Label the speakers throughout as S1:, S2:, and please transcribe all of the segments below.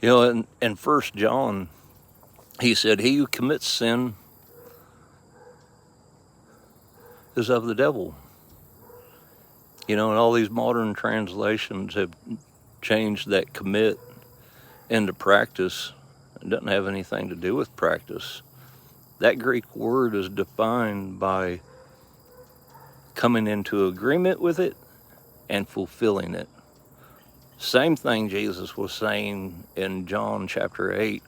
S1: In 1 John, he said, he who commits sin is of the devil. And all these modern translations have changed that commit into practice. It doesn't have anything to do with practice. That Greek word is defined by coming into agreement with it and fulfilling it. Same thing Jesus was saying in John chapter 8,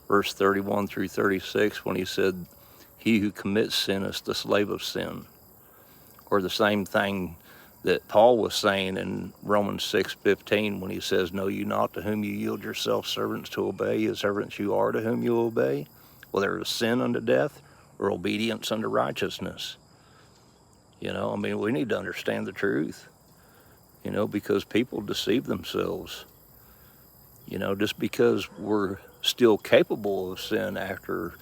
S1: verse 31 through 36, when he said, he who commits sin is the slave of sin. Or the same thing that Paul was saying in Romans 6:15, when he says, know you not to whom you yield yourselves servants to obey, as servants you are to whom you obey, whether it is sin unto death or obedience unto righteousness. We need to understand the truth, because people deceive themselves. Just because we're still capable of sin after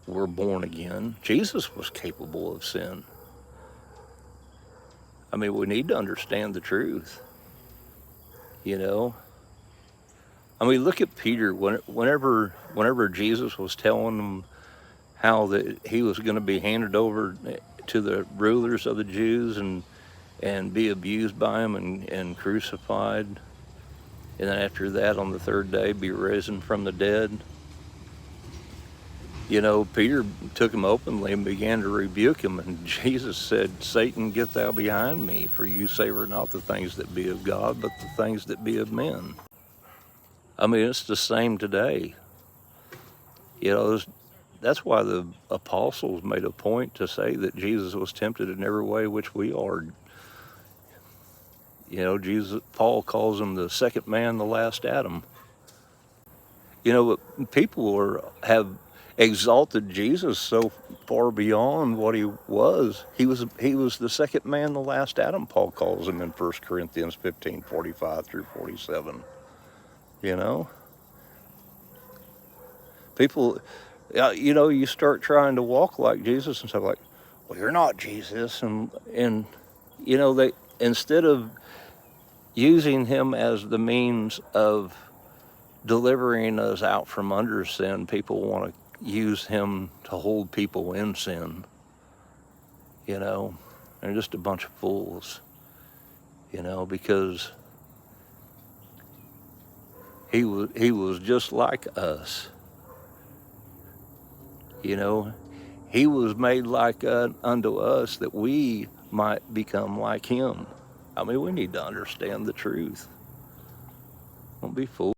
S1: we're born again, Jesus was capable of sin. We need to understand the truth, look at Peter. Whenever Jesus was telling him how that he was going to be handed over to the rulers of the Jews and be abused by them and crucified, and then after that, on the third day, be risen from the dead. Peter took him openly and began to rebuke him, and Jesus said, Satan, get thou behind me, for you savor not the things that be of God, but the things that be of men. It's the same today. That's why the apostles made a point to say that Jesus was tempted in every way which we are. Paul calls him the second man, the last Adam. But people have exalted Jesus so far beyond what he was. He was the second man, the last Adam, Paul calls him in 1 Corinthians 15:45 through 47. People, you start trying to walk like Jesus and stuff like, well, you're not Jesus. And they, instead of using him as the means of delivering us out from under sin, people want to use him to hold people in sin. They're just a bunch of fools, because he was just like us. He was made like unto us that we might become like him. We need to understand the truth. Don't be fooled.